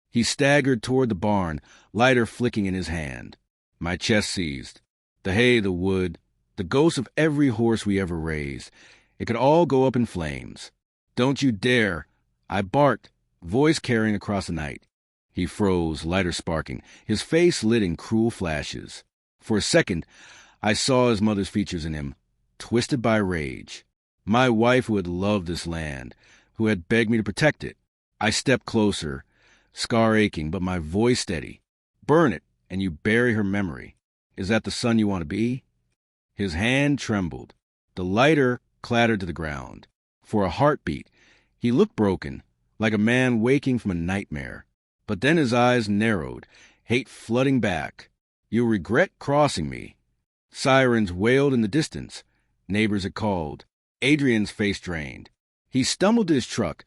Speaker 1: He staggered toward the barn, lighter flicking in his hand. My chest seized. The hay, the wood, the ghosts of every horse we ever raised. It could all go up in flames. "Don't you dare!" I barked, voice carrying across the night. He froze, lighter sparking, his face lit in cruel flashes. For a second, I saw his mother's features in him, twisted by rage. My wife who had loved this land, who had begged me to protect it. I stepped closer, scar aching, but my voice steady. "Burn it, and you bury her memory. Is that the son you want to be?" His hand trembled. The lighter clattered to the ground. For a heartbeat, he looked broken, like a man waking from a nightmare. But then his eyes narrowed, hate flooding back. "You'll regret crossing me." Sirens wailed in the distance. Neighbors had called. Adrian's face drained. He stumbled to his truck,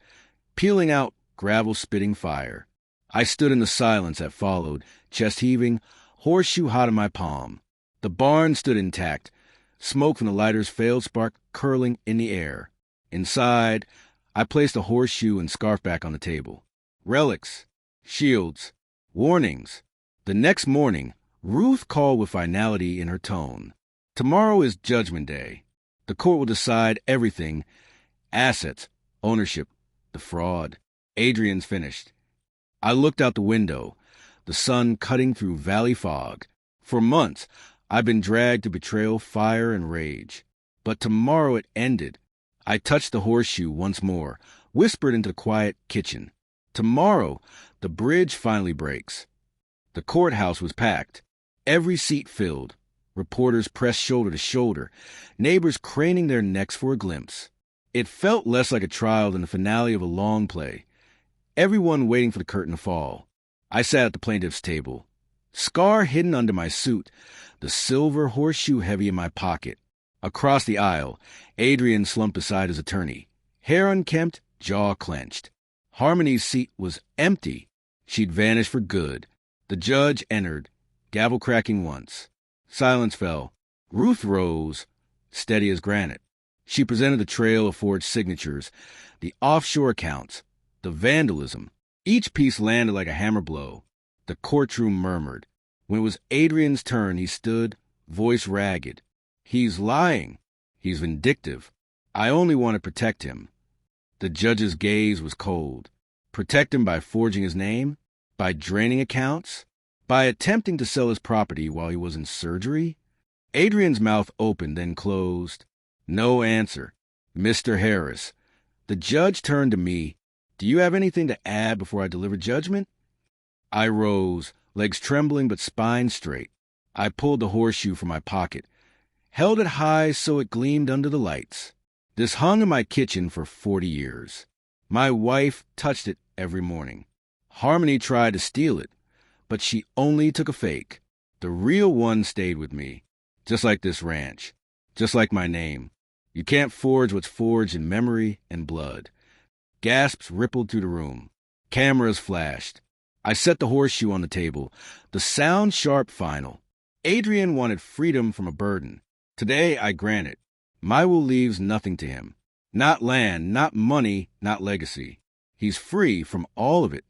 Speaker 1: peeling out gravel spitting fire. I stood in the silence that followed, chest heaving, horseshoe hot in my palm. The barn stood intact, smoke from the lighter's failed spark curling in the air. Inside, I placed a horseshoe and scarf back on the table. Relics, shields, warnings. The next morning, Ruth called with finality in her tone. "Tomorrow is Judgment Day. The court will decide everything. Assets, ownership, the fraud." Adrian's finished. I looked out the window, the sun cutting through valley fog. For months, I've been dragged to betrayal, fire, and rage. But tomorrow it ended. I touched the horseshoe once more, whispered into the quiet kitchen. Tomorrow, the bridge finally breaks. The courthouse was packed, every seat filled, reporters pressed shoulder to shoulder, neighbors craning their necks for a glimpse. It felt less like a trial than the finale of a long play. Everyone waiting for the curtain to fall. I sat at the plaintiff's table, scar hidden under my suit, the silver horseshoe heavy in my pocket. Across the aisle, Adrian slumped beside his attorney, hair unkempt, jaw clenched. Harmony's seat was empty. She'd vanished for good. The judge entered, gavel cracking once. Silence fell. Ruth rose, steady as granite. She presented the trail of forged signatures, the offshore accounts, the vandalism. Each piece landed like a hammer blow. The courtroom murmured. When it was Adrian's turn, he stood, voice ragged. "He's lying. He's vindictive. I only want to protect him." The judge's gaze was cold. Protect him by forging his name? By draining accounts? By attempting to sell his property while he was in surgery? Adrian's mouth opened, then closed. No answer. "Mr. Harris." The judge turned to me. "Do you have anything to add before I deliver judgment?" I rose, legs trembling but spine straight. I pulled the horseshoe from my pocket, held it high so it gleamed under the lights. This hung in my kitchen for 40 years. My wife touched it every morning. Harmony tried to steal it, but she only took a fake. The real one stayed with me, just like this ranch, just like my name. You can't forge what's forged in memory and blood. Gasps rippled through the room. Cameras flashed. I set the horseshoe on the table, the sound sharp final. Adrian wanted freedom from a burden. Today I grant it. My will leaves nothing to him. Not land, not money, not legacy. He's free from all of it.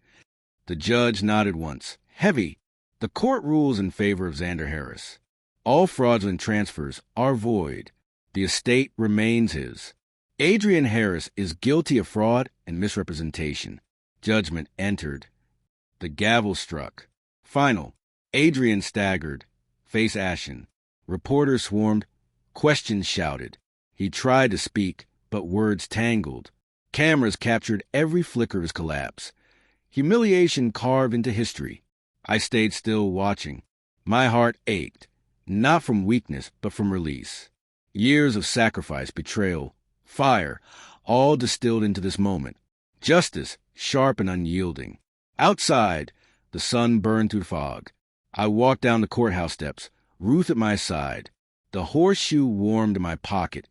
Speaker 1: The judge nodded once. Heavy. The court rules in favor of Xander Harris. All fraudulent transfers are void. The estate remains his. Adrian Harris is guilty of fraud and misrepresentation. Judgment entered. The gavel struck. Final. Adrian staggered, face ashen. Reporters swarmed. Questions shouted. He tried to speak, but words tangled. Cameras captured every flicker of his collapse. Humiliation carved into history. I stayed still watching. My heart ached, not from weakness, but from release. Years of sacrifice, betrayal, fire, all distilled into this moment. Justice, sharp and unyielding. Outside, the sun burned through the fog. I walked down the courthouse steps, Ruth at my side. The horseshoe warmed in my pocket,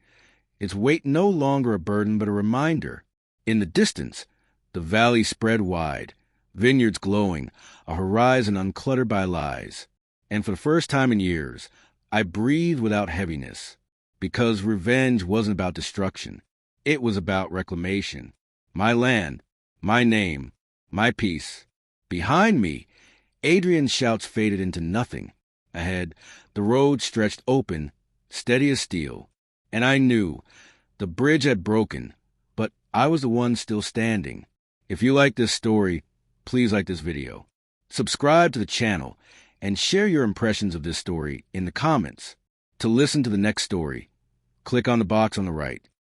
Speaker 1: its weight no longer a burden but a reminder. In the distance, the valley spread wide, vineyards glowing, a horizon uncluttered by lies. And for the first time in years, I breathed without heaviness, because revenge wasn't about destruction. It was about reclamation. My land, my name, my peace. Behind me, Adrian's shouts faded into nothing. Ahead, the road stretched open, steady as steel. And I knew the bridge had broken, but I was the one still standing. If you like this story, please like this video. Subscribe to the channel and share your impressions of this story in the comments. To listen to the next story, click on the box on the right.